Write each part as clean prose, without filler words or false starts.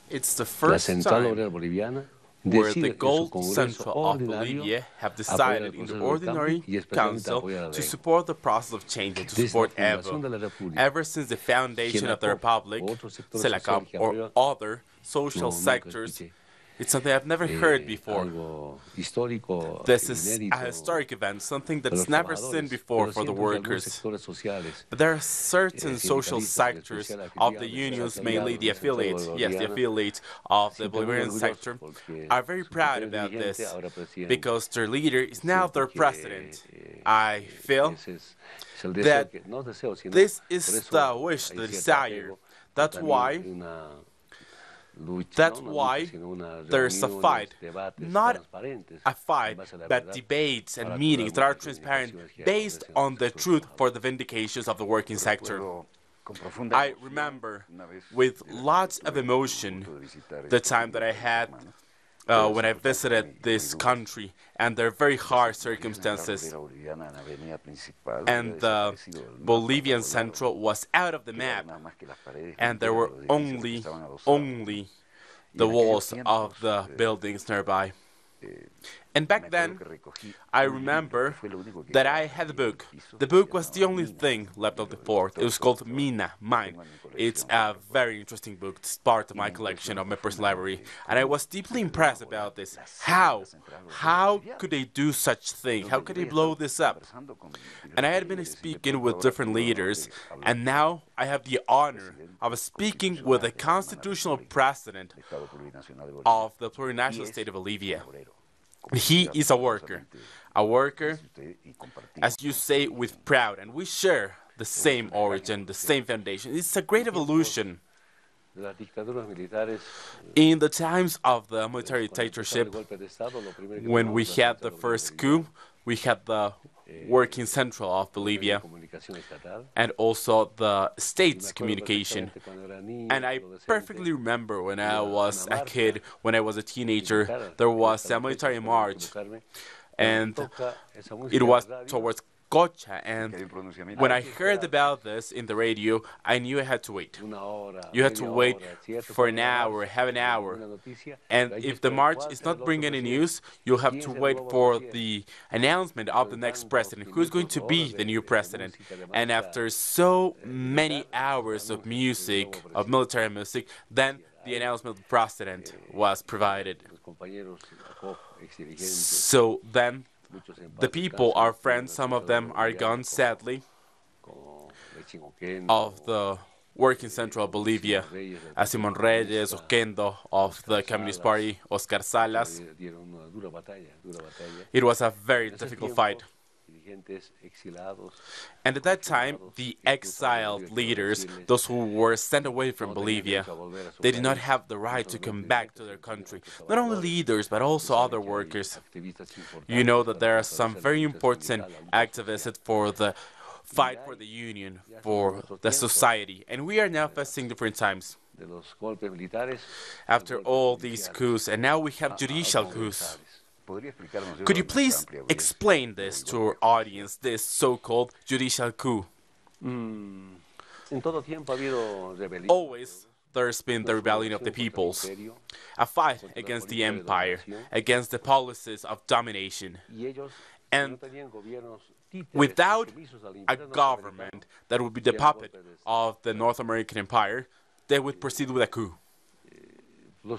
It's the first time where the Gold Central of Bolivia have decided in the Ordinary Council to support the process of change and to support Evo. Ever since the foundation of the Republic, CELACAM or other social sectors, it's something I've never heard before. This is a historic event, something that's never seen before for the workers. But there are certain social sectors of the unions, mainly the affiliates, yes, the affiliates of the Bolivian sector, are very proud about this because their leader is now their president. I feel that this is the wish, the desire. That's why there's a fight, not a fight, but debates and meetings that are transparent based on the truth for the vindications of the working sector. I remember with lots of emotion the time that I had when I visited this country and their very hard circumstances. And the Bolivian Central was out of the map, and there were only the walls of the buildings nearby. And back then, I remember that I had a book. The book was the only thing left of the fort. It was called Mina, Mine. It's a very interesting book. It's part of my collection, of my personal library. And I was deeply impressed about this. How? How could they do such thing? How could they blow this up? And I had been speaking with different leaders, and now I have the honor of speaking with the constitutional president of the plurinational state of Bolivia. He is a worker, as you say, with proud, and we share the same origin, the same foundation. It's a great evolution. In the times of the military dictatorship, when we had the first coup, we had the working central of Bolivia and also the state's communication. And I perfectly remember when I was a kid, when I was a teenager, there was a military march, and it was towards Cocha, and when I heard about this in the radio, I knew I had to wait. You had to wait for an hour, half an hour, and if the march is not bringing any news, you'll have to wait for the announcement of the next president, who's going to be the new president. And after so many hours of music, of military music, then the announcement of the president was provided. So then the people, our friends, some of them are gone, sadly, of the working central of Bolivia, Simon Reyes, Oquendo, of the Communist Party, Oscar Salas. It was a very difficult fight. And at that time, the exiled leaders, those who were sent away from Bolivia, they did not have the right to come back to their country. Not only leaders, but also other workers. You know that there are some very important activists for the fight for the union, for the society. And we are now facing different times. After all these coups, and now we have judicial coups. Could you please explain this to our audience, this so-called judicial coup? Always there's been the rebellion of the peoples, a fight against the empire, against the policies of domination. And without a government that would be the puppet of the North American empire, they would proceed with a coup. The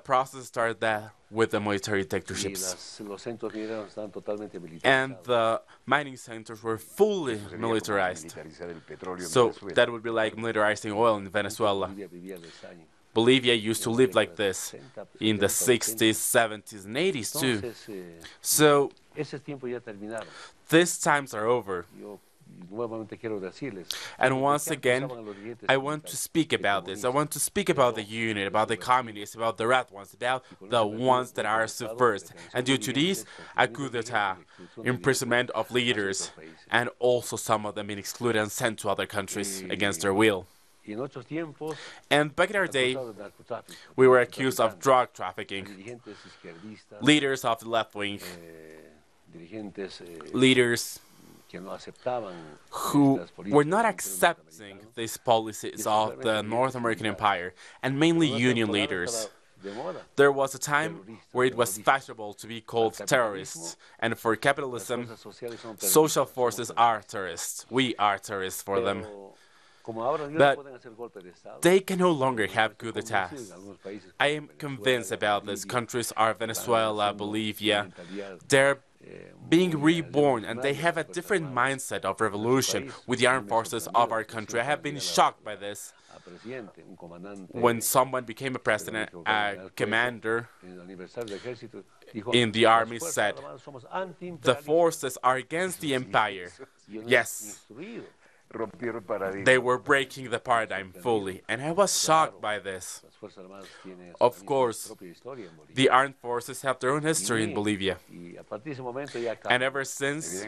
process started there with the military dictatorships. And the mining centers were fully militarized. So that would be like militarizing oil in Venezuela. Bolivia used to live like this in the 60s, 70s, and 80s too. So these times are over. And once again, I want to speak about this. I want to speak about the unit, about the communists, about the red ones, about the ones that are subversive. And due to this, a coup d'etat, imprisonment of leaders, and also some of them being excluded and sent to other countries against their will. And back in our day, we were accused of drug trafficking. Leaders of the left wing, leaders who were not accepting these policies of the North American Empire, and mainly union leaders. There was a time where it was fashionable to be called terrorists, and for capitalism, social forces are terrorists. We are terrorists for them. But they can no longer have coup d'etats. I am convinced about this. Countries are Venezuela, Bolivia. They're being reborn, and they have a different mindset of revolution with the armed forces of our country. I have been shocked by this. When someone became a president, a commander in the army said, "The forces are against the empire." Yes. They were breaking the paradigm fully, and I was shocked by this. Of course, the armed forces have their own history in Bolivia, and ever since,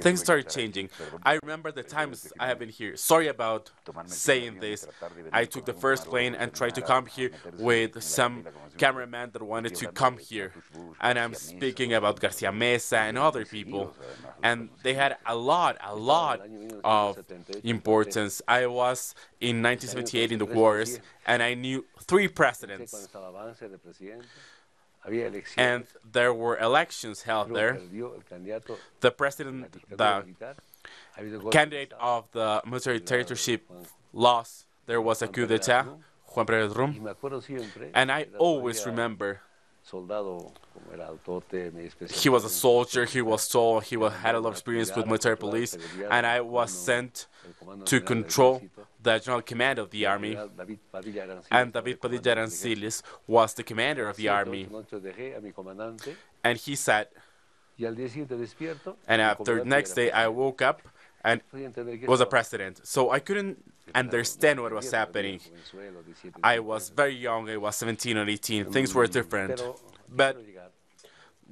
things started changing. I remember the times I have been here. Sorry about saying this. I took the first plane and tried to come here with some cameraman that wanted to come here, and I'm speaking about Garcia Mesa and other people, and they had a lot of importance. I was in 1978 in the wars, and I knew 3 presidents. And there were elections held there. The candidate of the military dictatorship lost. There was a coup d'etat, Juan Pérez Rum, and I always remember he was a soldier, he was tall, he had a lot of experience with military police, and I was sent to control the general command of the army, and David Padilla Aranciles was the commander of the army. And he said, and after the next day I woke up and was a president. So I couldn't understand what was happening. I was very young, I was 17 or 18, things were different. But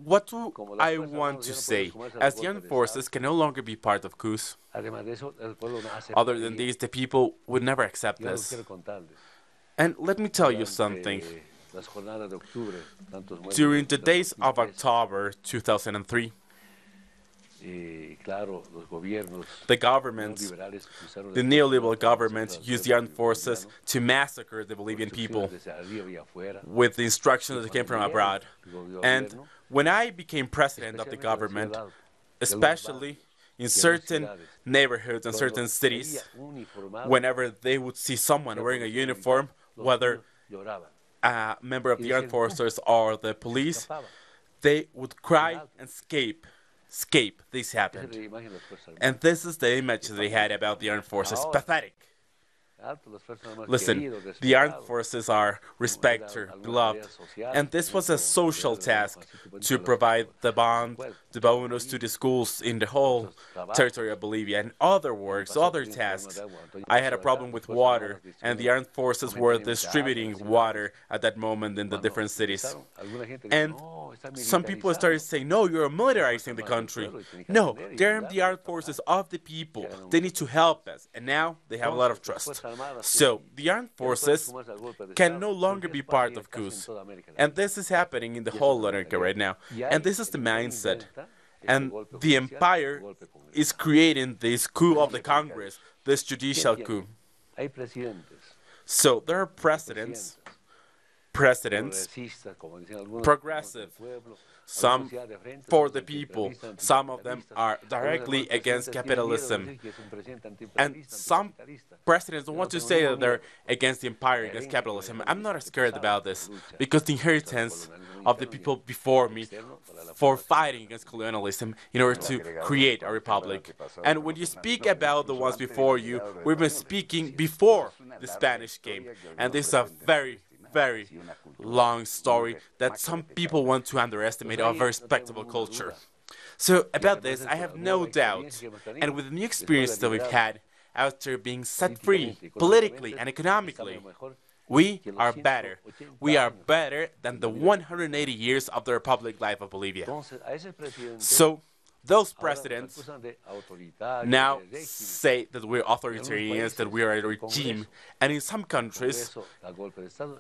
what do I want to say? As the armed forces can no longer be part of coups, other than these, the people would never accept this. And let me tell you something. During the days of October 2003, the neoliberal government used the armed forces to massacre the Bolivian people with the instructions that came from abroad. And when I became president of the government, especially in certain neighborhoods and certain cities, whenever they would see someone wearing a uniform, whether a member of the armed forces or the police, they would cry and escape. This happened. And this is the image they had about the armed forces. Pathetic. Listen, the armed forces are respected, beloved, and this was a social task to provide the bonus to the schools in the whole territory of Bolivia, and other works, other tasks. I had a problem with water, and the armed forces were distributing water at that moment in the different cities. And some people started saying, "No, you're militarizing the country." No, they're the armed forces of the people. They need to help us, and now they have a lot of trust. So, the armed forces can no longer be part of coups. And this is happening in the whole Latin America right now. And this is the mindset. And the empire is creating this coup of the Congress, this judicial coup. So, there are presidents, progressive, some for the people, some of them are directly against capitalism, and some presidents don't want to say that they're against the empire, against capitalism. I'm not scared about this, because the inheritance of the people before me for fighting against colonialism in order to create a republic. And when you speak about the ones before you, we've been speaking before the Spanish came, and this is a very long story that some people want to underestimate our very respectable culture. So about this, I have no doubt, and with the new experience that we've had after being set free politically and economically, we are better. We are better than the 180 years of the Republic life of Bolivia. So those presidents now say that we're authoritarians, that we are a regime, and in some countries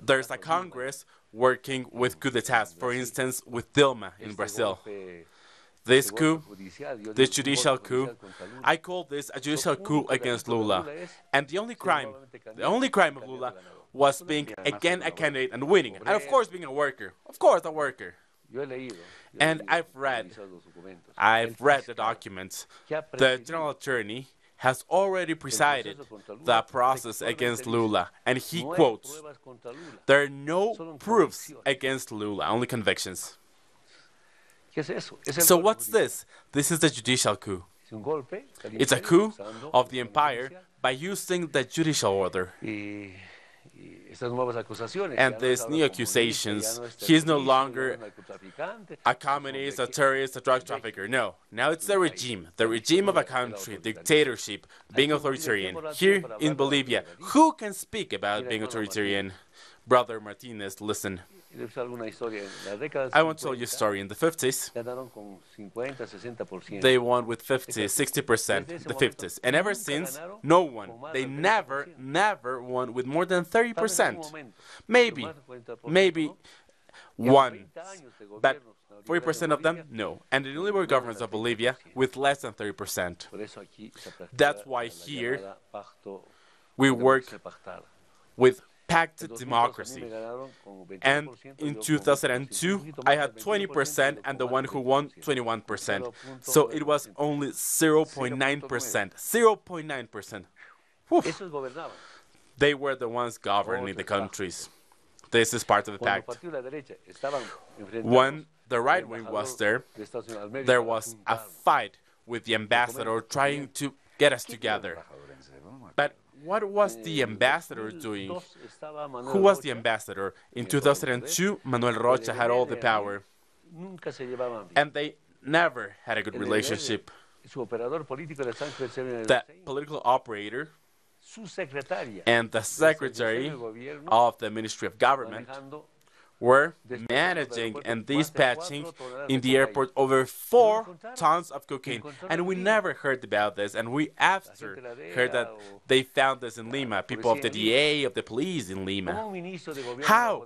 there's a Congress working with coup d'etats, for instance with Dilma in Brazil. This coup, this judicial coup, I call this a judicial coup against Lula. And the only crime of Lula was being again a candidate and winning. And of course being a worker. Of course a worker. And I've read the documents. The general attorney has already presided the process against Lula, and he quotes, "There are no proofs against Lula, only convictions." So what's this? This is the judicial coup. It's a coup of the empire by using the judicial order. And these new accusations, he's no longer a communist, a terrorist, a drug trafficker. No, now it's the regime of a country, dictatorship, being authoritarian. Here in Bolivia, who can speak about being authoritarian? Brother Martinez, listen. I won't tell you a story. In the 50s, they won with 60%, the 50s. And ever since, no one, they never won with more than 30%. Maybe one, but 40% of them, no. And the neoliberal governments of Bolivia with less than 30%. That's why here we work with pacted democracy. And in 2002, I had 20% and the one who won 21%. So it was only 0.9%. 0.9%. They were the ones governing the countries. This is part of the pact. When the right wing was there was a fight with the ambassador trying to get us together. But what was the ambassador doing? Who was the ambassador? In 2002, Manuel Rocha had all the power. And they never had a good relationship. The political operator and the secretary of the Ministry of Government were managing and dispatching in the airport over 4 tons of cocaine. And we never heard about this. And we after heard that they found this in Lima, people of the DA, of the police in Lima. How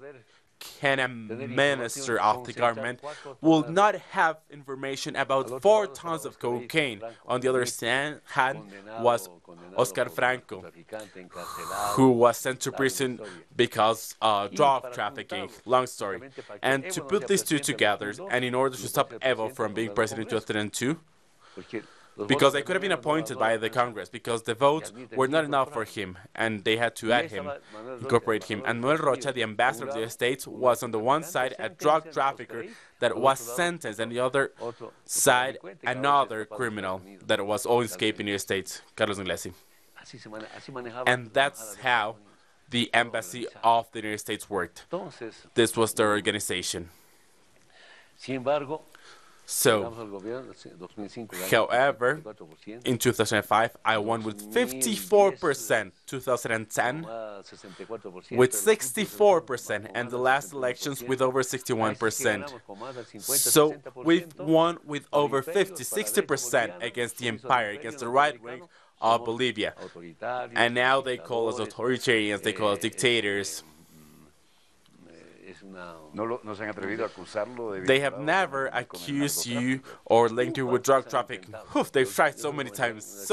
can a minister of the government will not have information about 4 tons of cocaine? On the other hand was Oscar Franco, who was sent to prison because of drug trafficking. Long story. And to put these two together, and in order to stop Evo from being president in 2002, because they could have been appointed by the Congress, because the votes were not enough for him, and they had to add him, incorporate him. And Manuel Rocha, the ambassador of the United States, was on the one side a drug trafficker that was sentenced, and the other side another criminal that was all escaping the United States, Carlos Inglesi. And that's how the embassy of the United States worked. This was their organization. So, however, in 2005, I won with 54%, 2010 with 64%, and the last elections with over 61%. So, we've won with over 60% against the empire, against the right wing of Bolivia. And now they call us authoritarians, they call us dictators. They have never accused you or linked you with drug trafficking. They've tried so many times.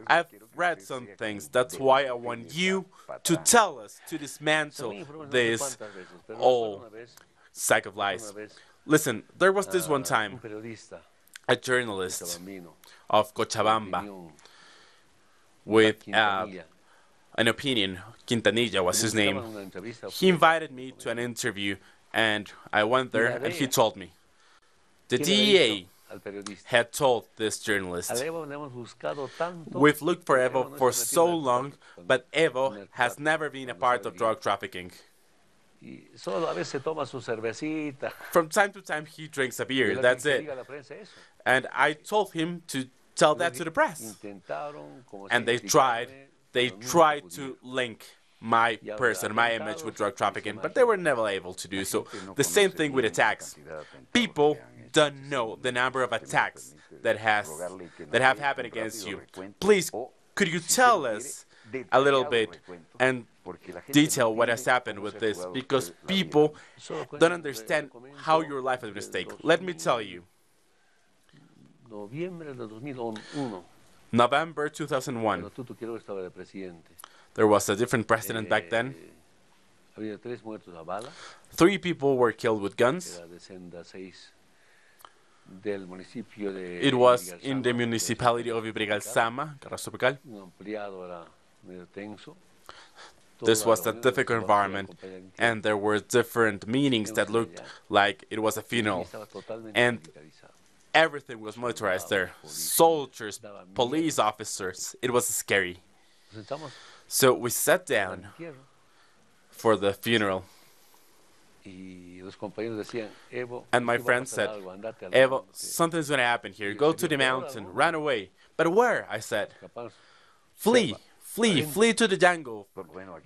I've read some things. That's why I want you to tell us, to dismantle this old sack of lies. Listen, there was this one time, a journalist of Cochabamba with an opinion. Quintanilla was his name. He invited me to an interview, and I went there, and he told me. The DEA had told this journalist, "We've looked for Evo for so long, but Evo has never been a part of drug trafficking. From time to time, he drinks a beer, that's it." And I told him to tell that to the press. And they tried to link my person, my image with drug trafficking, but they were never able to do so. The same thing with attacks. People don't know the number of attacks that have happened against you. Please, could you tell us a little bit and detail what has happened with this, because people don't understand how your life is at stake. Let me tell you. November 2001. There was a different president back then. 3 people were killed with guns. It was in the municipality of Ibrigalsama, Carrasco Tropical. This was a difficult environment, and there were different meetings that looked like it was a funeral. And everything was militarized there. Soldiers, police officers. It was scary. So we sat down for the funeral. And my friend said, Evo, something's going to happen here. Go to the mountain, run away. But where? I said, flee to the jungle.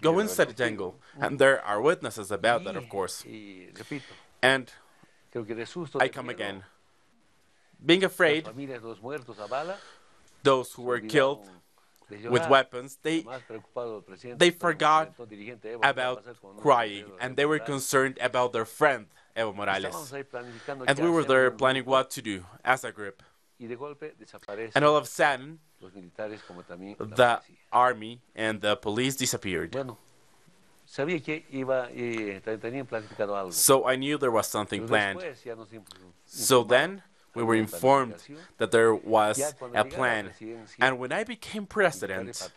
Go inside the jungle. And there are witnesses about that, of course. And I come again. Being afraid, those who were killed with weapons, they forgot about crying, and they were concerned about their friend, Evo Morales. And we were there planning what to do as a group. And all of a sudden, the army and the police disappeared. So I knew there was something planned. So then, we were informed that there was a plan. And when I became president,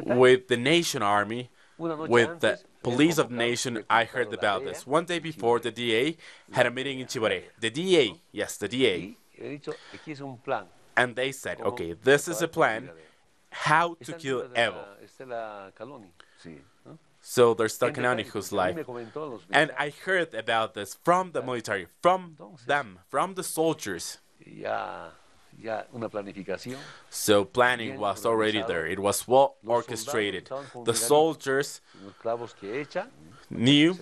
with the nation army, with the police of the nation, I heard about this. One day before, the DA had a meeting in Chibaré. The DA, yes, the DA. And they said, okay, this is a plan, how to kill Evo. So there's Talcanoni whose life. And I heard about this from the military, from them, from the soldiers. So planning was already there. It was well orchestrated. The soldiers knew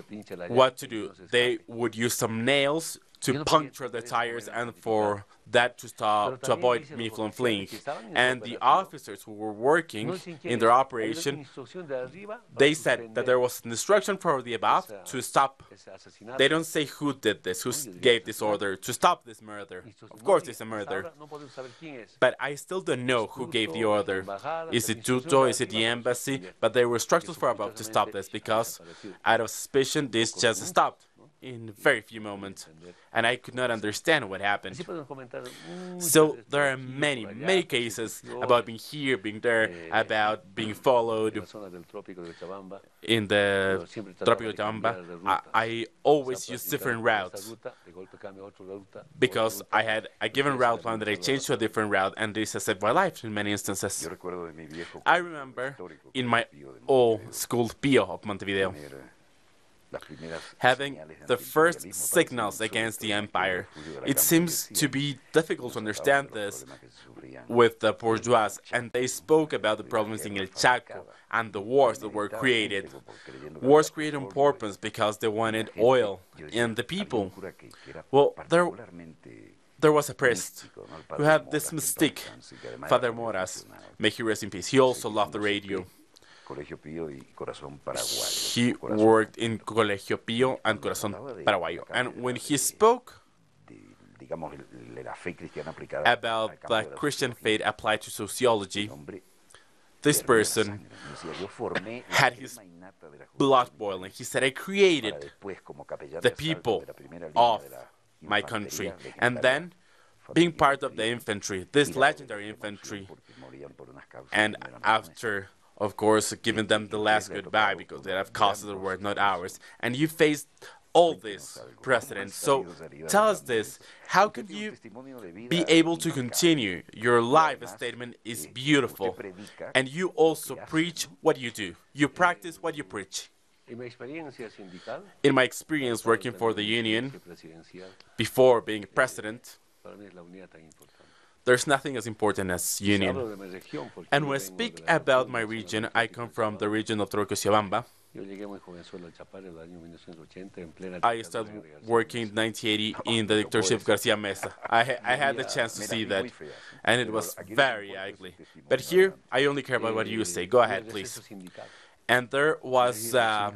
what to do. They would use some nails to puncture the tires and for that to avoid me from fleeing. And the officers who were working in their operation, they said that there was an instruction from the above to stop. They don't say who did this, who gave this order to stop this murder. Of course it's a murder. But I still don't know who gave the order. Is it Tuto? Is it the embassy? But there were instructions for above to stop this because out of suspicion this just stopped in very few moments, and I could not understand what happened. So there are many cases about being here, being there, about being followed in the Tropico de Chabamba. I always use different routes because I had a given route plan that I changed to a different route, and this has saved my life in many instances. I remember in my old school Pio of Montevideo, having the first signals against the empire. It seems to be difficult to understand this with the bourgeois, and they spoke about the problems in El Chaco and the wars that were created. Wars created on purpose because they wanted oil in the people. Well, there was a priest who had this mystique, Father Moras, may he rest in peace. He also loved the radio. He worked in Colegio Pío and Corazón Paraguayo. And when he spoke about the Christian faith applied to sociology, this person had his blood boiling. He said, I created the people of my country. And then, being part of the infantry, this legendary infantry, and after, of course, giving them the last goodbye because they have causes that were not ours. And you faced all this, President. So tell us this. How can you be able to continue? Your life statement is beautiful. And you also preach what you do. You practice what you preach. In my experience working for the union, before being president, there's nothing as important as union. And when I speak about my region, I come from the region of Tropico de Chabamba. I started working in 1980 in the dictatorship of Garcia Mesa. I had the chance to see that, and it was very ugly. But here, I only care about what you say. Go ahead, please. And there was a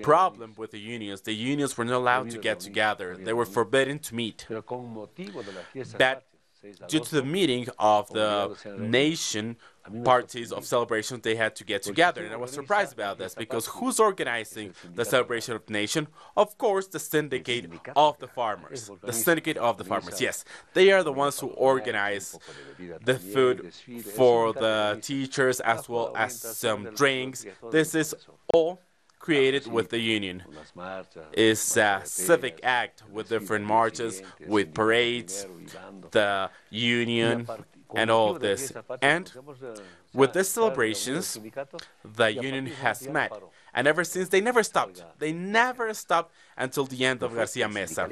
problem with the unions. The unions were not allowed to get together. They were forbidden to meet. But due to the meeting of the nation parties of celebration, they had to get together. And I was surprised about this, because who's organizing the celebration of the nation? Of course, the syndicate of the farmers. The syndicate of the farmers, yes. They are the ones who organize the food for the teachers, as well as some drinks. This is all created with the union. It's a civic act with different marches, with parades, the union, and all of this. And with these celebrations, the union has met. And ever since, they never stopped. They never stopped until the end of Garcia Mesa.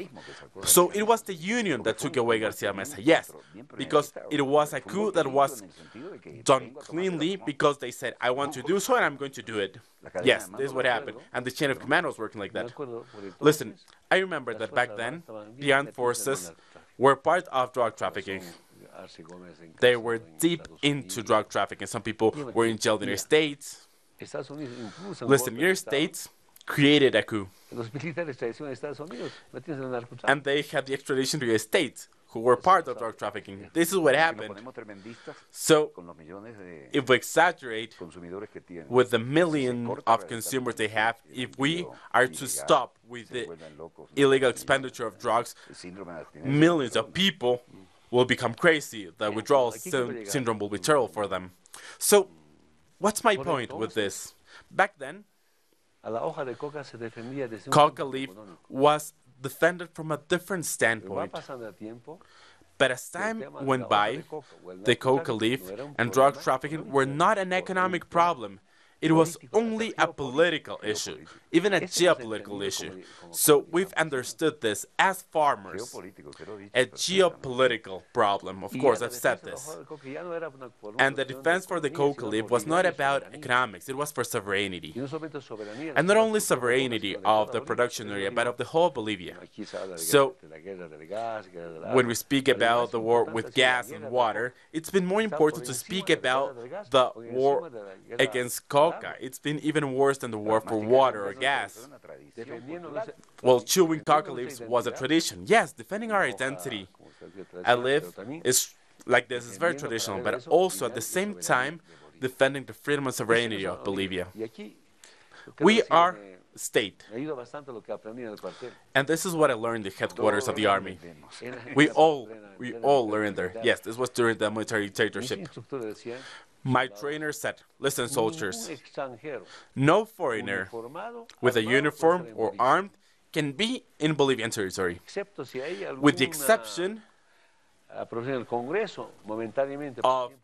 So it was the union that took away Garcia Mesa, yes, because it was a coup that was done cleanly, because they said, I want to do so and I'm going to do it. Yes, this is what happened. And the chain of command was working like that. Listen, I remember that back then, the armed forces were part of drug trafficking. They were deep into drug trafficking. Some people were in jail in their states. Listen, your states created a coup. And they had the extradition to your states, who were part of drug trafficking. This is what happened. So, if we exaggerate with the million of consumers they have, if we are to stop with the illegal expenditure of drugs, millions of people will become crazy. The withdrawal syndrome will be terrible for them. So, what's my point with this? Back then, coca leaf was defended from a different standpoint. But as time went by, the coca leaf and drug trafficking were not an economic problem. It was only a political issue, even a geopolitical issue. So we've understood this as farmers, a geopolitical problem. Of course, I've said this. And the defense for the coca leaf was not about economics, it was for sovereignty. And not only sovereignty of the production area, but of the whole Bolivia. So, when we speak about the war with gas and water, it's been more important to speak about the war against coca. It's been even worse than the war for water or gas. Well, chewing coca leaves was a tradition. Yes, defending our identity. A leaf is like this, is very traditional, but also at the same time defending the freedom and sovereignty of Bolivia. We are a state. And this is what I learned in the headquarters of the army. We all learned there. Yes, this was during the military dictatorship. My trainer said, listen, soldiers, no foreigner with a uniform or armed can be in Bolivian territory, with the exception of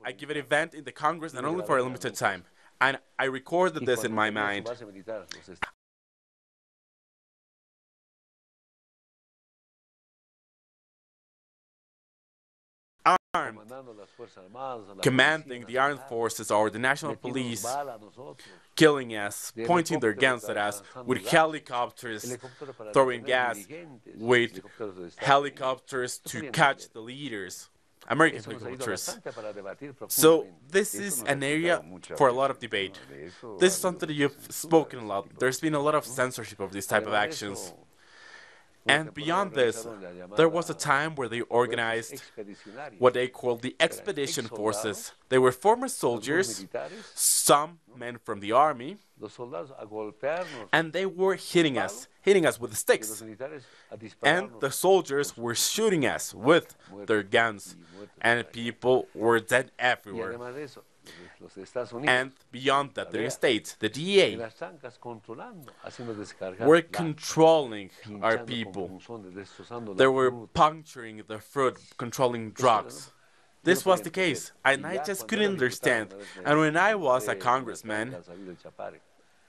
a given event in the Congress and only for a limited time. And I recorded this in my mind. Armed, commanding the armed forces or the national police, killing us, pointing their guns at us, with helicopters throwing gas, with helicopters to catch the leaders, American helicopters. So this is an area for a lot of debate. This is something that you've spoken a lot. There's been a lot of censorship of these type of actions. And beyond this, there was a time where they organized what they called the expedition forces. They were former soldiers, some men from the army, and they were hitting us with sticks. And the soldiers were shooting us with their guns, and people were dead everywhere. And beyond that, the United States, the DEA, were controlling our people. They were puncturing the fruit, controlling drugs. This was the case, and I just couldn't understand. And when I was a congressman,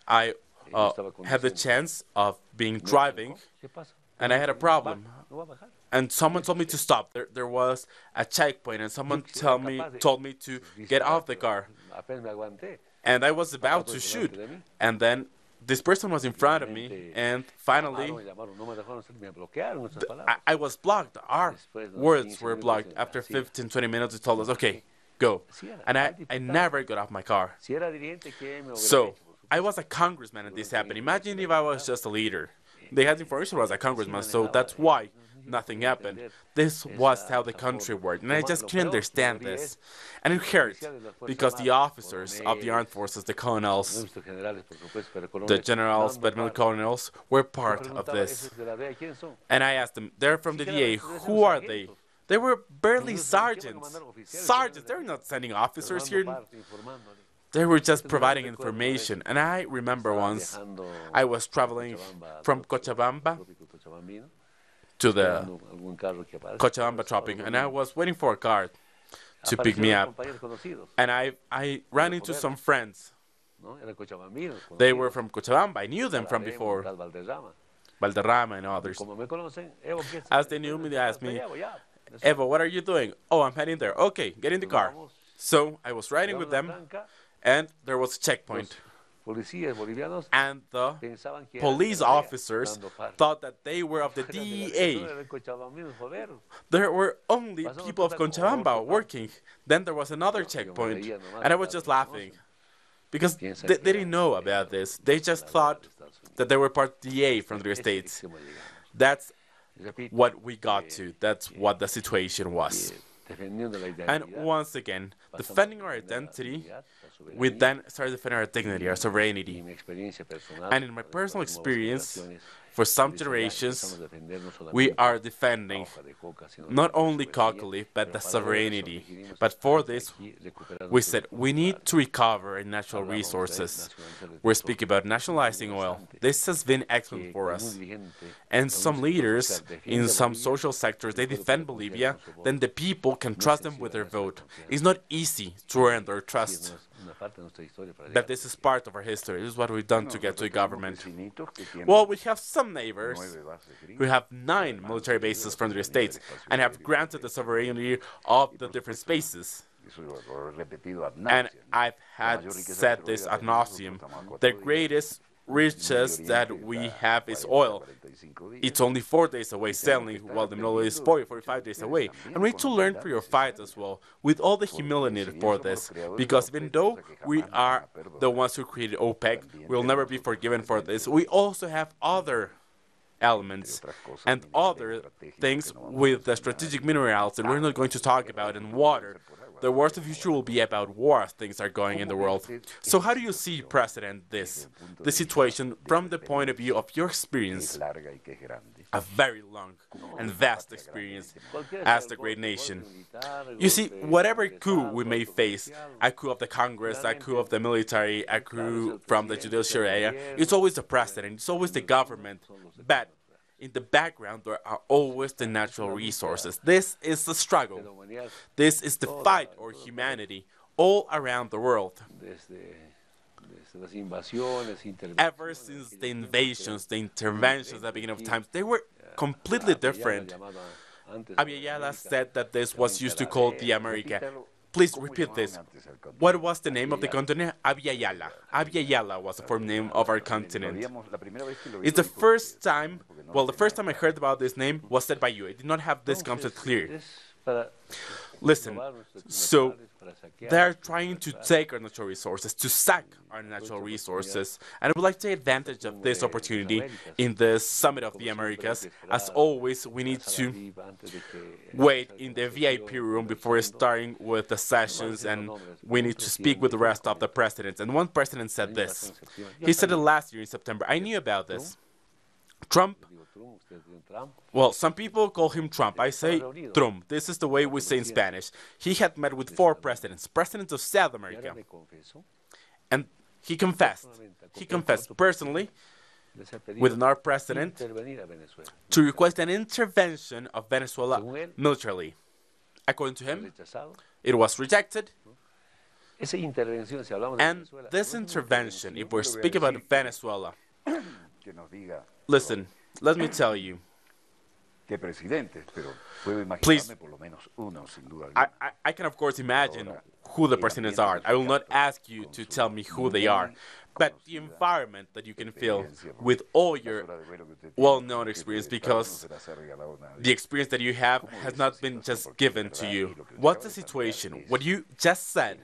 I had the chance of being driving, and I had a problem. And someone told me to stop. There was a checkpoint, and someone told me to get off the car. And I was about to shoot. And then this person was in front of me, and finally, I was blocked. Our words were blocked. After 15, 20 minutes, they told us, okay, go. And I never got off my car. So, I was a congressman and this happened. Imagine if I was just a leader. They had information I was a congressman, so that's why nothing happened. This was how the country worked, and I just couldn't understand this. And it hurt, because the officers of the armed forces, the colonels, the generals, but military colonels, were part of this. And I asked them, they're from the DA, who are they? They were barely sergeants. Sergeants, they're not sending officers here. They were just providing information. And I remember once I was traveling from Cochabamba to the Cochabamba shopping, and I was waiting for a car to pick me up. And I ran into some friends. They were from Cochabamba. I knew them from before. Valderrama and others. As they knew me, they asked me, Evo, what are you doing? Oh, I'm heading there. Okay, get in the car. So I was riding with them, and there was a checkpoint. And the police officers thought that they were of the DEA. There were only people of Cochabamba working. Then there was another checkpoint, and I was just laughing. Because they didn't know about this. They just thought that they were part of the DEA from the States. That's what we got to. That's what the situation was. And once again, defending our identity, we then started defending our dignity, our sovereignty. And in my personal experience, for some generations, we are defending not only Coca leaf, but the sovereignty. But for this, we said we need to recover our natural resources. We're speaking about nationalizing oil. This has been excellent for us. And some leaders in some social sectors, they defend Bolivia, then the people can trust them with their vote. It's not easy to earn their trust. But this is part of our history. This is what we've done to get to the government. Well, we have some neighbors who have 9 military bases from the States and have granted the sovereignty of the different spaces. And I've had said this ad nauseum. The greatest riches that we have is oil. It's only 4 days away sailing, while the Middle East is 45 days away. And we need to learn for your fight as well, with all the humility needed for this. Because even though we are the ones who created OPEC, we'll never be forgiven for this. We also have other elements and other things with the strategic minerals that we're not going to talk about, in water. The worst of the future will be about war as things are going in the world. So how do you see, President, this situation from the point of view of your experience, a very long and vast experience as the great nation? You see, whatever coup we may face, a coup of the Congress, a coup of the military, a coup from the judiciary area, it's always the president, it's always the government. But in the background, there are always the natural resources. This is the struggle. This is the fight for humanity all around the world. Ever since the invasions, the interventions at the beginning of time, they were completely different. Abya said that this was used to call the America. Please repeat this. What was the name of the continent? Abya Yala was the former name of our continent. It's the first time, well, the first time I heard about this name was said by you. I did not have this concept clear. Listen, so they're trying to take our natural resources, to sack our natural resources, and I would like to take advantage of this opportunity in the Summit of the Americas. As always, we need to wait in the VIP room before starting with the sessions, and we need to speak with the rest of the presidents. And one president said this. He said it last year in September. I knew about this. Trump, well, some people call him Trump. I say Trump. This is the way we say in Spanish. He had met with 4 presidents of South America. And he confessed personally with another president to request an intervention of Venezuela militarily. According to him, it was rejected. And this intervention, if we're speaking about Venezuela, listen, let me tell you, Please, I can of course imagine who the presidents are. I will not ask you to tell me who they are, but the environment that you can feel with all your well-known experience, because the experience that you have has not been just given to you. What's the situation? What you just said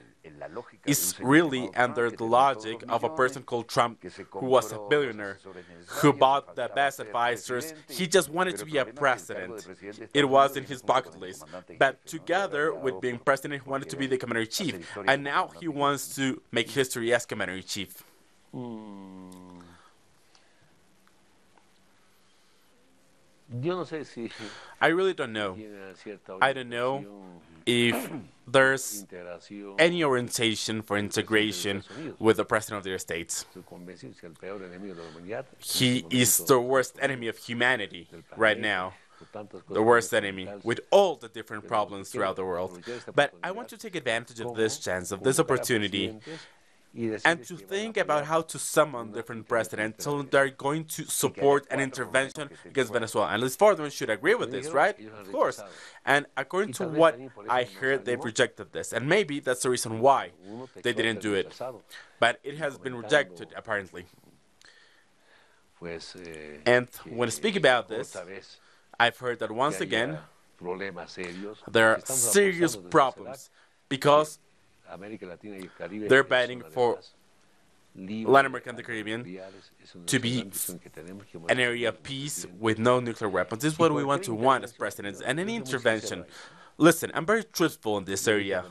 is really under the logic of a person called Trump, who was a billionaire, who bought the best advisors. He just wanted to be a president. It was in his bucket list. But together with being president, he wanted to be the commander-in-chief. And now he wants to make history as commander-in-chief. I really don't know. I don't know if there's any orientation for integration with the President of the United States. He is the worst enemy of humanity right now. The worst enemy, with all the different problems throughout the world. But I want to take advantage of this chance, of this opportunity, and to think about how to summon different presidents so they're going to support an intervention against Venezuela. And at least four of them should agree with this, right? Of course. And according to what I heard, they've rejected this. And maybe that's the reason why they didn't do it. But it has been rejected, apparently. And when speaking about this, I've heard that once again, there are serious problems because they're betting for Latin America and the Caribbean to be an area of peace with no nuclear weapons. This is what we want as presidents. And any intervention, listen, I'm very truthful in this area.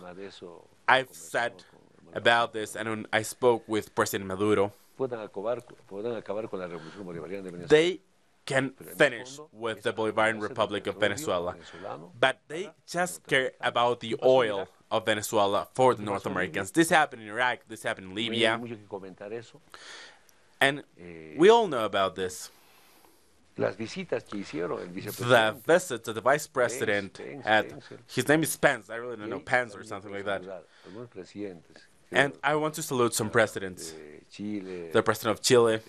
I've said about this, and when I spoke with President Maduro, they can finish with the Bolivarian Republic of Venezuela, but they just care about the oil of Venezuela for the North Americans. This happened in Iraq, this happened in Libya, and we all know about this. The visit that the vice president had, his name is Pence, I really don't know, Pence or something like that. And I want to salute some presidents. The president of Chile,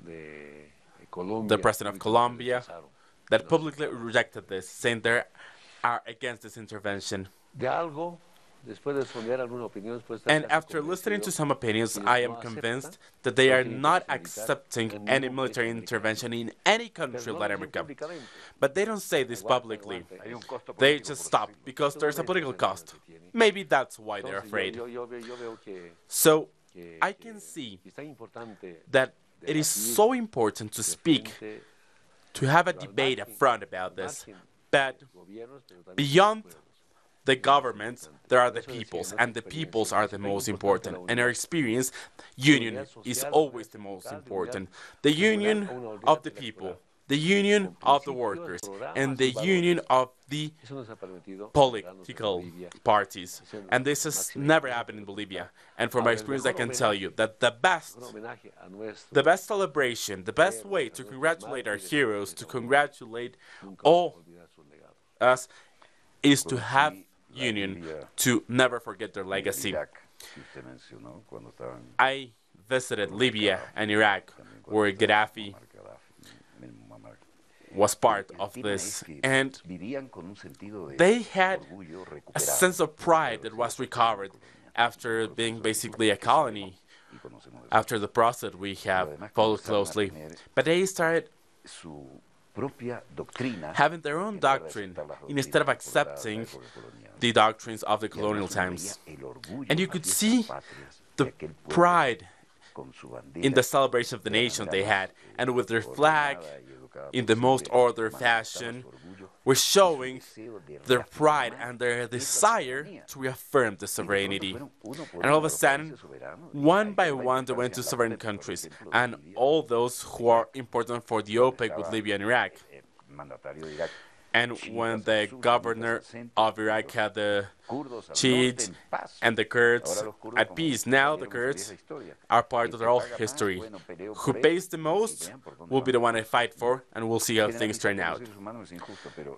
the president of Colombia, that publicly rejected this, saying they are against this intervention. And after listening to some opinions, I am convinced that they are not accepting any military intervention in any country in Latin America. But they don't say this publicly. They just stop because there's a political cost. Maybe that's why they're afraid. So I can see that it is so important to speak, to have a debate up front about this. But beyond the governments, there are the peoples, and the peoples are the most important. In our experience, union is always the most important. The union of the people, the union of the workers, and the union of the political parties. And this has never happened in Bolivia. And from my experience, I can tell you that the best celebration, the best way to congratulate our heroes, to congratulate all us, is to have union, to never forget their legacy. I visited Libya and Iraq, where Gaddafi was part of this, and they had a sense of pride that was recovered after being basically a colony, after the process we have followed closely. But they started having their own doctrine instead of accepting the doctrines of the colonial times. And you could see the pride in the celebration of the nation they had, and with their flag in the most ordered fashion, were showing their pride and their desire to reaffirm the sovereignty. And all of a sudden, one by one, they went to sovereign countries, and all those who are important for the OPEC with Libya and Iraq. And when the governor of Iraq had the Chiites and the Kurds at peace, now the Kurds are part of their whole history. Who pays the most will be the one I fight for, and we'll see how things turn out.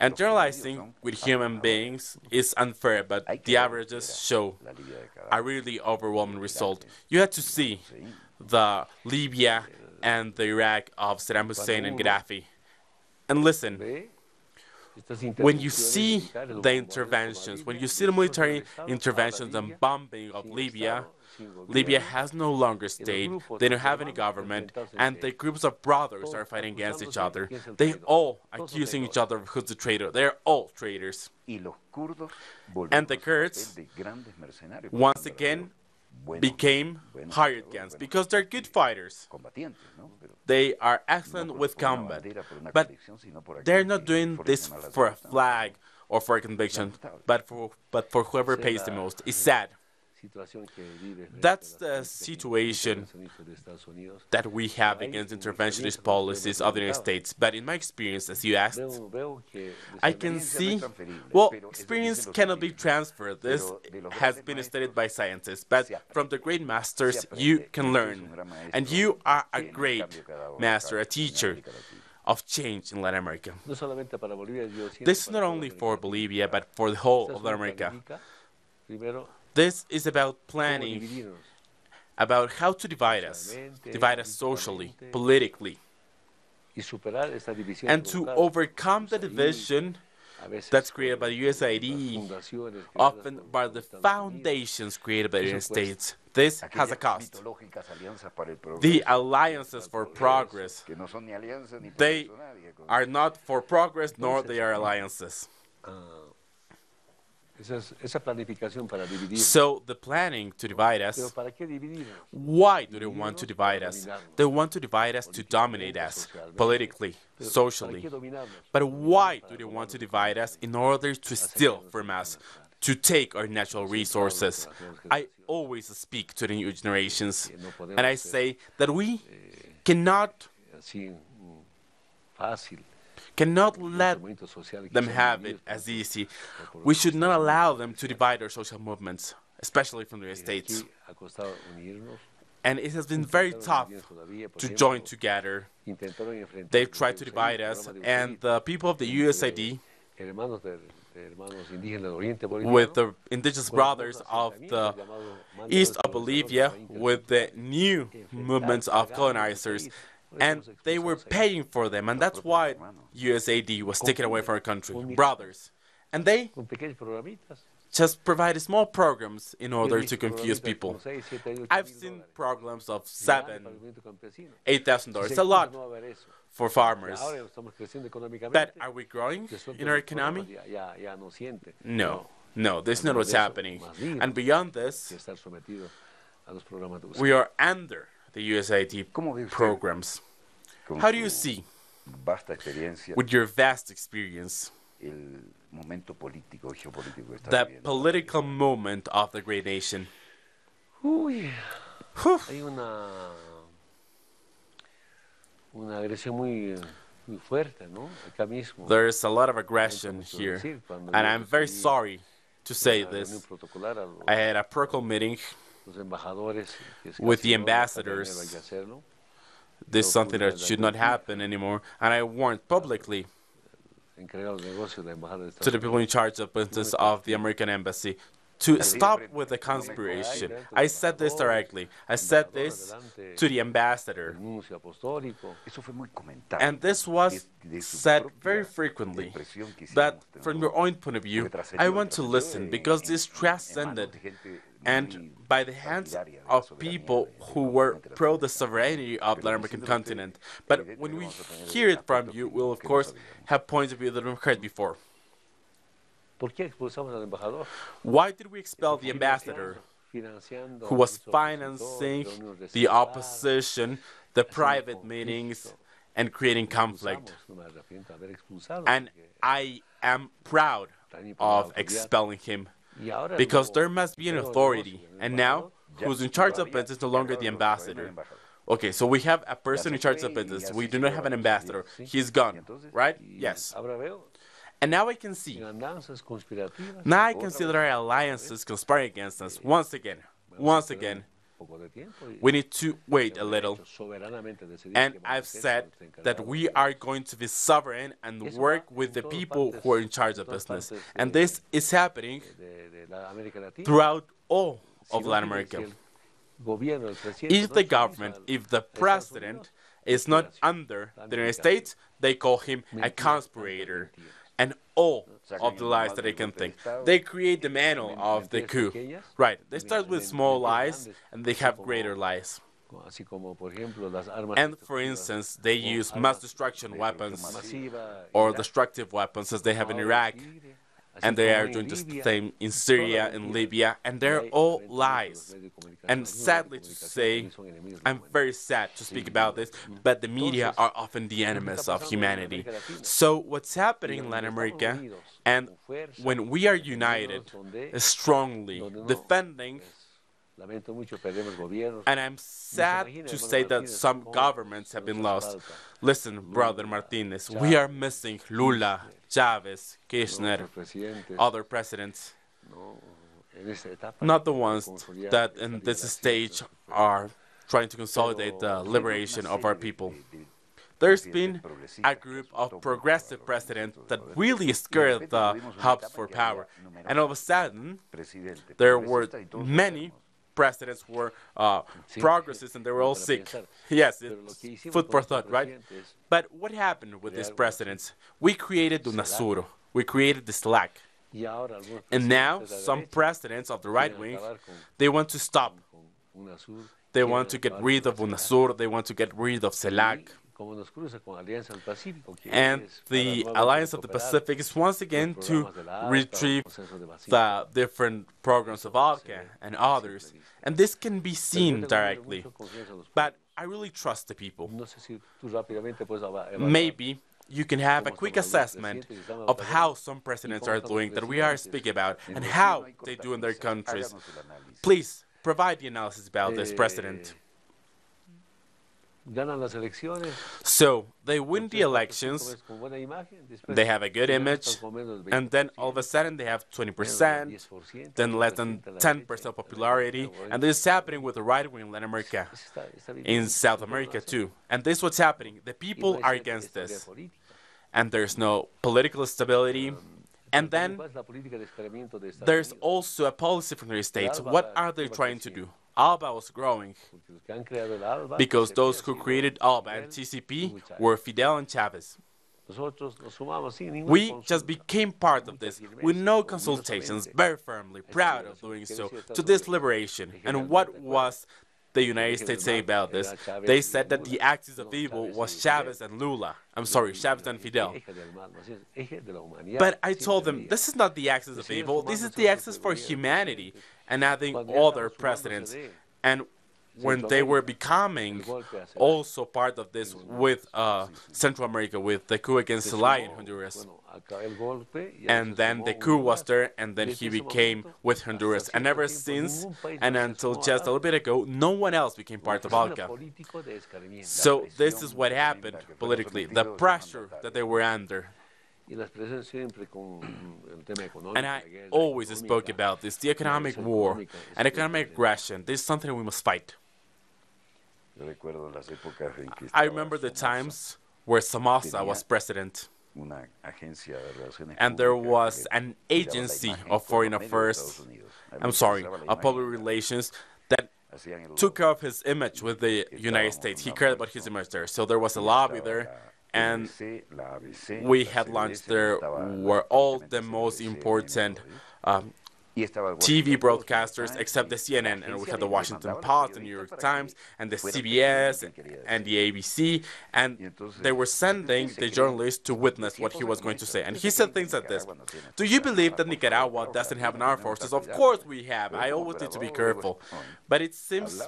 And generalizing with human beings is unfair, but the averages show a really overwhelming result. You had to see the Libya and the Iraq of Saddam Hussein and Gaddafi. And listen, when you see the interventions, when you see the military interventions and bombing of Libya, Libya has no longer state, they don't have any government, and the groups of brothers are fighting against each other. They all accusing each other of who's the traitor. They're all traitors. And the Kurds, once again, became hired guns because they're good fighters. They are excellent with combat, but they're not doing this for a flag or for a conviction, but for whoever pays the most. It's sad. That's the situation that we have against interventionist policies of the United States. But in my experience, as you asked, I can see, well, experience cannot be transferred. This has been studied by scientists. But from the great masters, you can learn. And you are a great master, a teacher of change in Latin America. This is not only for Bolivia, but for the whole of Latin America. This is about planning, about how to divide us socially, politically, and to overcome the division that's created by the USAID, often by the foundations created by the United States. This has a cost. The alliances for progress, they are not for progress, nor they are alliances. So the planning to divide us, why do they want to divide us? They want to divide us to dominate us, politically, socially. But why do they want to divide us? In order to steal from us, to take our natural resources. I always speak to the new generations, and I say that we cannot let them have it as easy. We should not allow them to divide our social movements, especially from the United States. And it has been very tough to join together. They've tried to divide us, and the people of the USAID, with the indigenous brothers of the east of Bolivia, with the new movements of colonizers, and they were paying for them, and that's why USAID was taken away from our country, brothers. And they just provided small programs in order to confuse people. I've seen programs of $7,000, $8,000. It's a lot for farmers. But are we growing in our economy? No. No, this is not what's happening. And beyond this, we are under the USAID programs. How do you see, with your vast experience, the political moment of the great nation? There's a lot of aggression here, and I'm very sorry to say this. I had a protocol meeting with the ambassadors. This is something that should not happen anymore, and I warned publicly to the people in charge of business of the American embassy to stop with the conspiration. I said this directly. I said this to the ambassador. And this was said very frequently. But from your own point of view, I want to listen because this transcended and by the hands of people who were pro the sovereignty of the American continent. But when we hear it from you, we'll of course have points of view that we've heard before. Why did we expel the ambassador who was financing the opposition, the private meetings, and creating conflict? And I am proud of expelling him, because there must be an authority. And now, who's in charge of business is no longer the ambassador. Okay, so we have a person in charge of business. We do not have an ambassador. He's gone, right? Yes. And now I can see. Now I can see that our alliances conspire against us. Once again, we need to wait a little. And I've said that we are going to be sovereign and work with the people who are in charge of business. And this is happening throughout all of Latin America. If the government, if the president is not under the United States, they call him a conspirator. And all of the lies that they can think. They create the manual of the coup. Right. They start with small lies, and they have greater lies. And for instance, they use mass destruction weapons or destructive weapons as they have in Iraq. And they are doing the same in Syria and Libya, and they're all lies. And sadly to say, I'm very sad to speak about this, but the media are often the enemies of humanity. So what's happening in Latin America, and when we are united strongly defending, and I'm sad to say that some governments have been lost. Listen, Brother Martinez, we are missing Lula, Chavez, Kirchner, other presidents. Not the ones that in this stage are trying to consolidate the liberation of our people. There's been a group of progressive presidents that really scared the hubs for power. And all of a sudden, there were many presidents who were progressists and they were all sick. Yes, it's food for thought, right? But what happened with these presidents? We created UNASUR. We created the SLAC. And now some presidents of the right wing, they want to stop. They want to get rid of UNASUR. They want to get rid of SELAC. And the Alliance of the Pacific is once again to retrieve the different programs of ALCA and others. And this can be seen directly. But I really trust the people. Maybe you can have a quick assessment of how some presidents are doing that we are speaking about and how they do in their countries. Please provide the analysis about this president. So they win the elections, they have a good image, and then all of a sudden they have 20%, then less than 10% popularity, and this is happening with the right wing in Latin America, in South America too. And this is what's happening. The people are against this, and there's no political stability. And then there's also a policy from the states. What are they trying to do? ALBA was growing because those who created ALBA and TCP were Fidel and Chavez. We just became part of this with no consultations, very firmly, proud of doing so, to this liberation. And what was the United States saying about this? They said that the axis of evil was Chavez and Lula. I'm sorry, Chavez and Fidel. But I told them, this is not the axis of evil, this is the axis for humanity. And adding other presidents. And when they were becoming also part of this with Central America, with the coup against Zelaya in Honduras. And then the coup was there, and then he became with Honduras. And ever since, and until just a little bit ago, no one else became part of ALCA. So this is what happened politically, the pressure that they were under. And I always spoke about this, the economic war and economic aggression. This is something we must fight. I remember the times where Somoza was president. And there was an agency of foreign affairs, of public relations, that took care of his image with the United States. He cared about his image there. So there was a lobby there. And we had launched there were all the most important TV broadcasters except the CNN, and we had the Washington Post, the New York Times, and the CBS, and the ABC, and they were sending the journalists to witness what he was going to say. And he said things like this: do you believe that Nicaragua doesn't have an armed forces? Of course we have. I always need to be careful. But it seems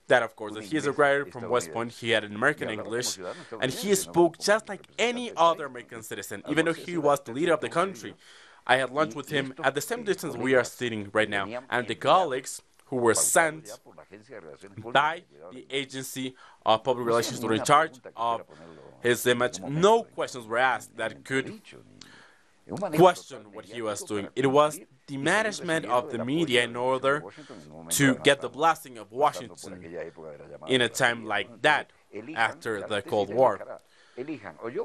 that, of course, that he is a graduate from West Point, he had an American English, and he spoke just like any other American citizen, even though he was the leader of the country. I had lunch with him at the same distance we are sitting right now, and the colleagues who were sent by the agency of public relations were in charge of his image. No questions were asked that could question what he was doing. It was the management of the media in order to get the blessing of Washington in a time like that after the Cold War.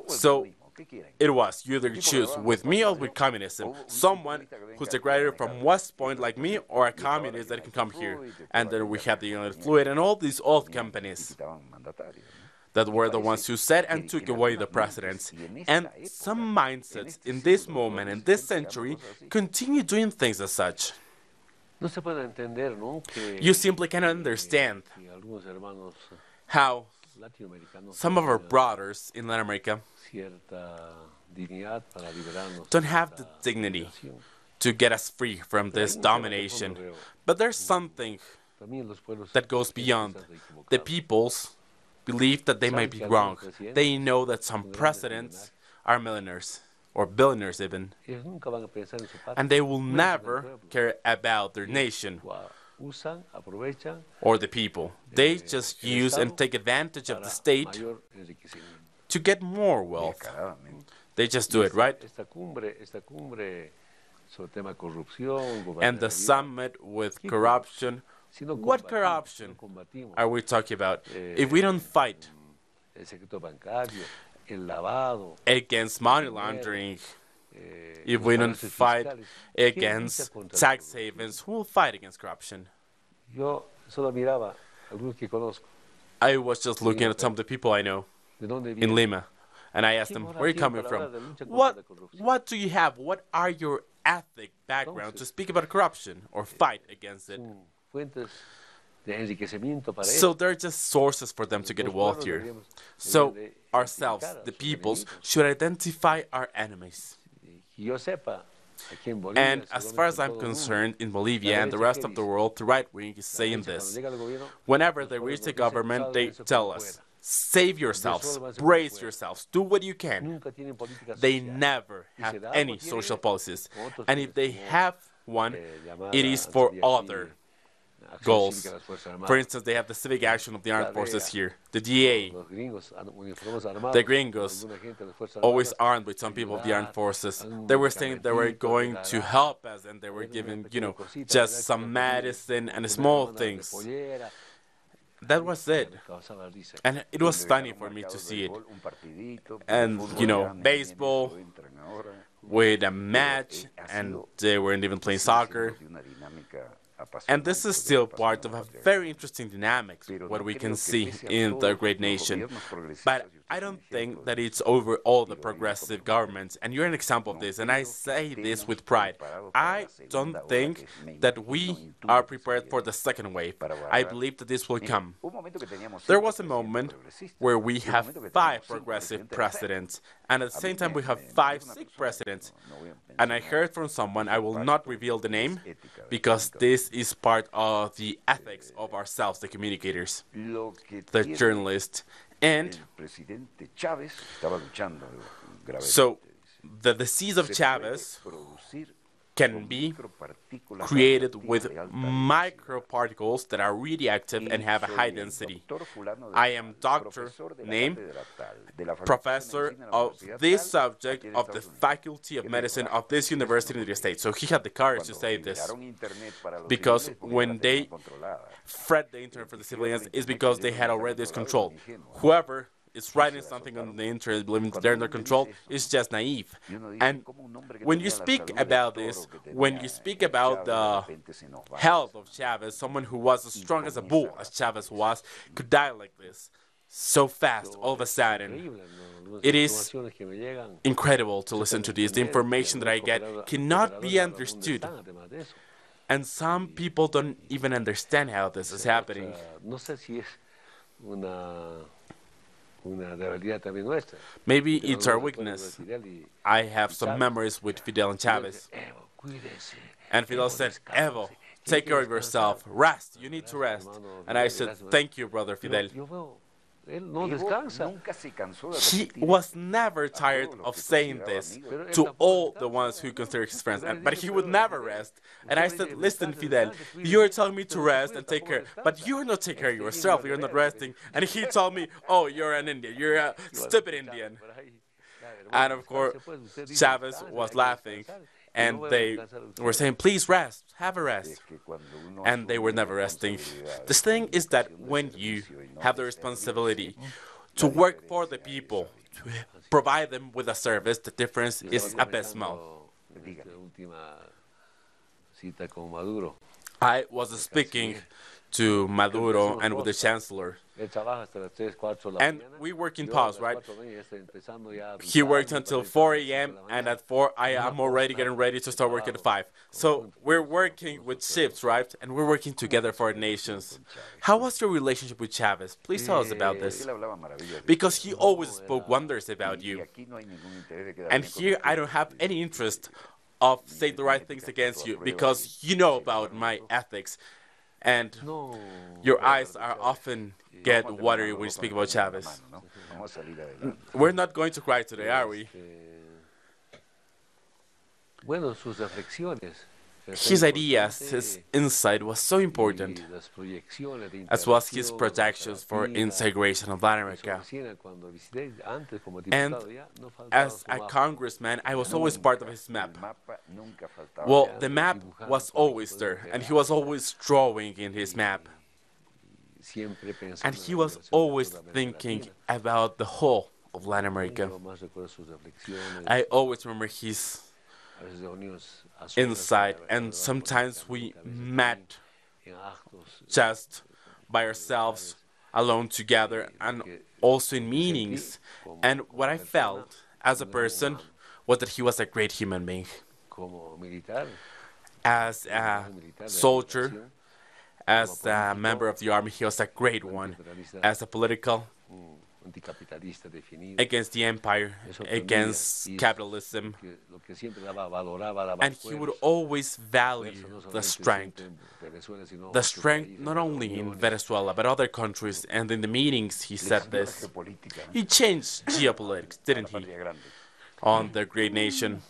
So it was, you either choose with me or with communism. Someone who's a graduate from West Point like me, or a communist that can come here. And then we have the United Fluid and all these old companies that were the ones who said and took away the presidents. And some mindsets in this moment, in this century, continue doing things as such. You simply cannot understand how some of our brothers in Latin America don't have the dignity to get us free from this domination. But there's something that goes beyond. The peoples believe that they might be wrong. They know that some presidents are millionaires, or billionaires even, and they will never care about their nation or the people. They just use and take advantage of the state to get more wealth. They just do it, right? And the summit with corruption. What corruption are we talking about? If we don't fight against money laundering, if we don't fight against tax havens, who will fight against corruption? I was just looking at some of the people I know in Lima, and I asked them, where are you coming from? What do you have? What are your ethnic background to speak about corruption or fight against it? So they're just sources for them to get wealthier. So ourselves, the peoples, should identify our enemies. And as far as I'm concerned, in Bolivia and the rest of the world, the right wing is saying this. Whenever they reach the government, they tell us, save yourselves, brace yourselves, do what you can. They never have any social policies. And if they have one, it is for other goals. For instance, they have the civic action of the armed forces here, the DA, the gringos, always armed with some people of the armed forces. They were saying they were going to help us, and they were giving, just some medicine and small things. That was it. And it was funny for me to see it. And, baseball with a match, and they weren't even playing soccer. And this is still part of a very interesting dynamic, what we can see in the great nation. But I don't think that it's over all the progressive governments. And you're an example of this, and I say this with pride. I don't think that we are prepared for the second wave. I believe that this will come. There was a moment where we have 5 progressive presidents, and at the same time we have 5 sick presidents. And I heard from someone, I will not reveal the name, because this is part of the ethics of ourselves, the communicators, the journalists. And so the disease of Chavez can be created with microparticles that are radioactive and have a high density. I am Dr. Name, professor of this subject of the Faculty of Medicine of this university in the States. So he had the courage to say this, because when they fret the internet for the civilians, it's because they had already this control. Whoever is writing something on the internet, believing they're under control, is just naive. And when you speak about this, when you speak about the health of Chavez, someone who was as strong as a bull as Chavez was, could die like this, so fast, all of a sudden. It is incredible to listen to this. The information that I get cannot be understood. And some people don't even understand how this is happening. Maybe it's our weakness. I have some memories with Fidel and Chavez. And Fidel said, Evo, take care of yourself. Rest. You need to rest. And I said, thank you, brother Fidel. He was never tired of saying this to all the ones who consider his friends, but he would never rest. And I said, listen, Fidel, you're telling me to rest and take care, but you're not taking care of yourself, you're not resting. And he told me, oh, you're an Indian, you're a stupid Indian. And of course, Chavez was laughing. And they were saying, please rest, have a rest. And they were never resting. The thing is that when you have the responsibility to work for the people, to provide them with a service, the difference is abysmal. I was speaking to Maduro and with the chancellor. And we work in pause, right? He worked until 4 a.m. and at 4 I am already getting ready to start working at 5. So we're working with shifts, right? And we're working together for our nations. How was your relationship with Chavez? Please tell us about this. Because he always spoke wonders about you. And here I don't have any interest of saying the right things against you because you know about my ethics. And your eyes are often get watery when you speak about Chavez. We're not going to cry today, are we? His ideas, his insight was so important, as was his projections for integration of Latin America. And as a congressman, I was always part of his map. Well, the map was always there, and he was always drawing in his map. And he was always thinking about the whole of Latin America. I always remember his insight, and sometimes we met just by ourselves, alone together, and also in meetings. And what I felt as a person was that he was a great human being. As a soldier, as a member of the army, he was a great one. As a political, against the empire, against capitalism. And he would always value the strength not only in Venezuela, but other countries. And in the meetings, he said this. He changed geopolitics, didn't he, on the great nation.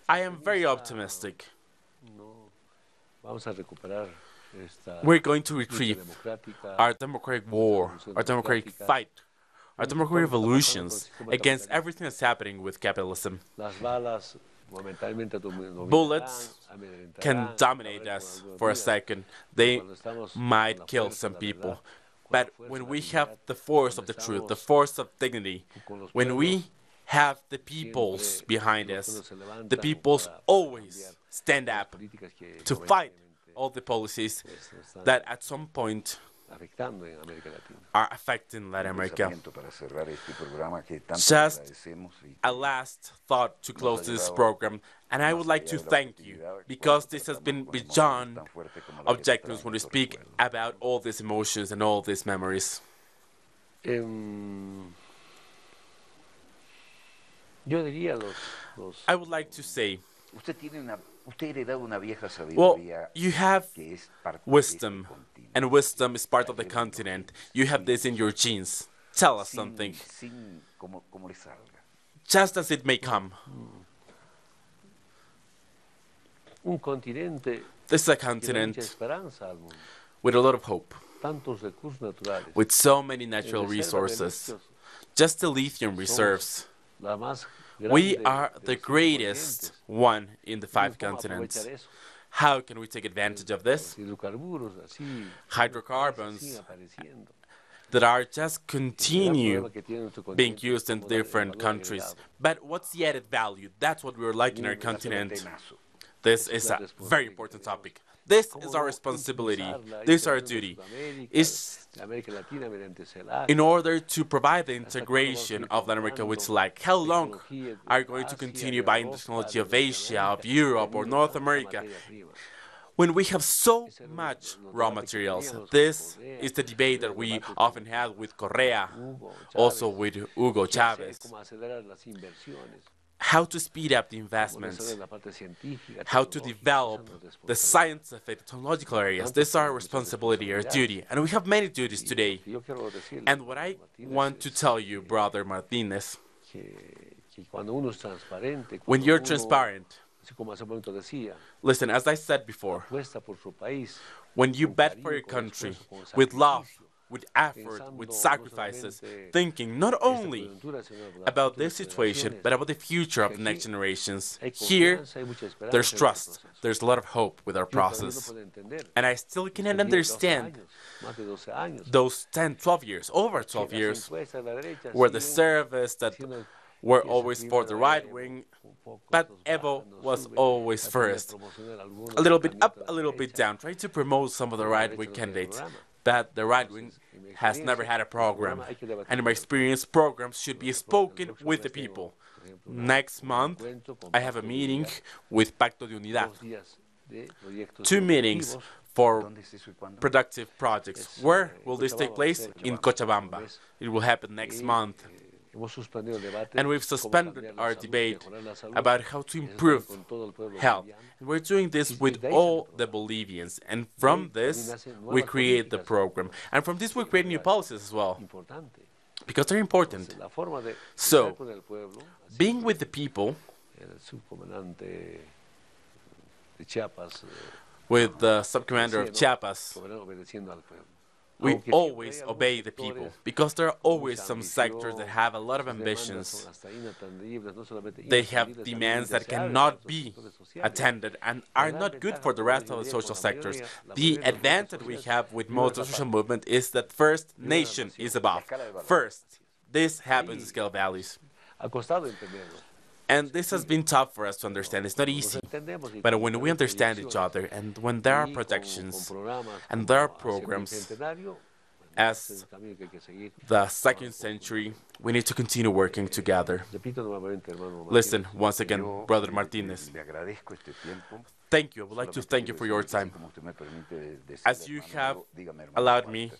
I am very optimistic. We're going to retrieve our democratic war, our democratic fight, our democratic revolutions against everything that's happening with capitalism. Bullets can dominate us for a second. They might kill some people. But when we have the force of the truth, the force of dignity, when we have the peoples behind us, the peoples always stand up to fight all the policies that at some point are affecting Latin America. Just a last thought to close this program, and I would like to thank you, because this has been beyond objectives when we speak about all these emotions and all these memories. I would like to say, well, you have wisdom, and wisdom is part of the continent. You have this in your genes. Tell us something. Just as it may come. This is a continent with a lot of hope, with so many natural resources. Just the lithium reserves. We are the greatest one in the 5 continents. How can we take advantage of this? Hydrocarbons that are just continue being used in different countries. But what's the added value? That's what we're like in our continent. This is a very important topic. This is our responsibility. This is our duty. It's in order to provide the integration of Latin America with like how long are you going to continue buying the technology of Asia, of Europe, or North America? When we have so much raw materials, this is the debate that we often have with Correa, also with Hugo Chavez. How to speed up the investments, how to develop the scientific, technological areas. This is our responsibility, our duty, and we have many duties today. And what I want to tell you, Brother Martinez, when you're transparent, listen, as I said before, when you bet for your country with love, with effort, with sacrifices, thinking not only about this situation, but about the future of the next generations. Here, there's trust. There's a lot of hope with our process. And I still cannot understand those 10, 12 years, over 12 years, where the service that were always for the right wing, but Evo was always first. A little bit up, a little bit down, trying to promote some of the right wing candidates. But the right wing has never had a program. And in my experience, programs should be spoken with the people. Next month, I have a meeting with Pacto de Unidad. 2 meetings for productive projects. Where will this take place? In Cochabamba. It will happen next month. And we've suspended our debate about how to improve health. And we're doing this with all the Bolivians. And from this, we create the program. And from this, we create new policies as well, because they're important. So, being with the people, with the subcommander of Chiapas, we always obey the people, because there are always some sectors that have a lot of ambitions. They have demands that cannot be attended and are not good for the rest of the social sectors. The advantage we have with most of the social movement is that first, nation is above. First, this happens in scale values. And this has been tough for us to understand. It's not easy. But when we understand each other, and when there are protections, and there are programs, as the second century, we need to continue working together. Listen, once again, Brother Martinez. Thank you. I would like to thank you for your time. As you have allowed me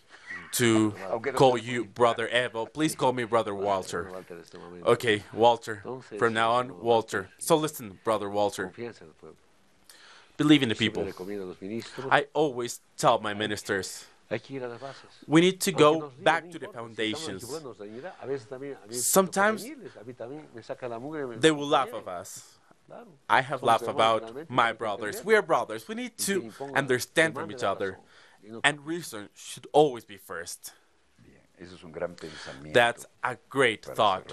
to call you Brother Evo, please call me Brother Walter. Okay, Walter. From now on, Walter. So listen, Brother Walter. Believe in the people. I always tell my ministers, we need to go back to the foundations. Sometimes they will laugh at us. I have laughed about my brothers. We are brothers. We need to understand from each other. And reason should always be first. That's a great thought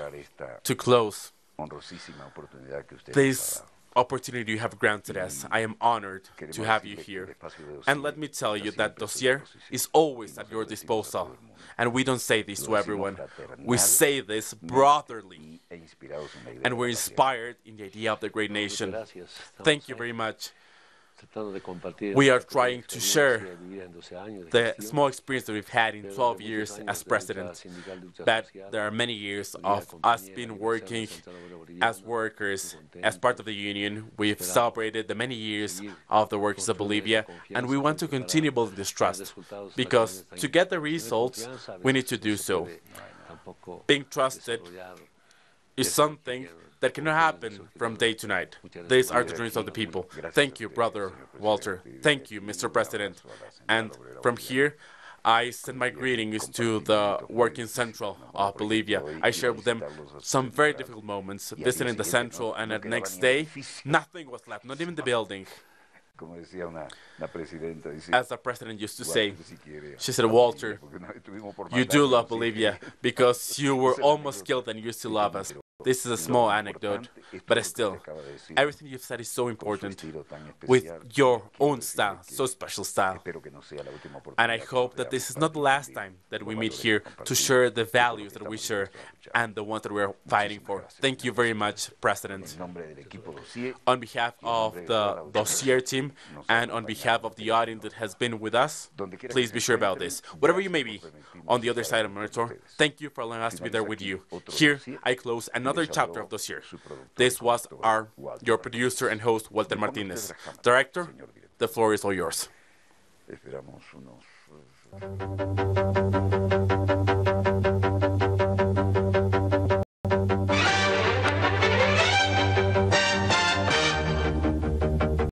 to close this opportunity you have granted us. I am honored to have you here. And let me tell you that Dossier is always at your disposal. And we don't say this to everyone. We say this brotherly. And we're inspired in the idea of the great nation. Thank you very much. We are trying to share the small experience that we've had in 12 years as president, but there are many years of us being working as workers, as part of the union. We've celebrated the many years of the workers of Bolivia, and we want to continue building this trust, because to get the results, we need to do so. Being trusted is something that cannot happen from day to night. These are the dreams of the people. Thank you, Brother Walter. Thank you, Mr. President. And from here, I send my greetings to the Working Central of Bolivia. I shared with them some very difficult moments, visiting the Central, and the next day, nothing was left, not even the building. As the president used to say, she said, Walter, you do love Bolivia because you were almost killed and you still love us. This is a small anecdote, but still, everything you've said is so important, with your own style, so special style. And I hope that this is not the last time that we meet here to share the values that we share and the ones that we're fighting for. Thank you very much, President. On behalf of the Dossier team and on behalf of the audience that has been with us, please be sure about this. Whatever you may be on the other side of the monitor, thank you for allowing us to be there with you. Here, I close another chapter of Dossier. This was your producer and host, Walter Martinez. Director, the floor is all yours.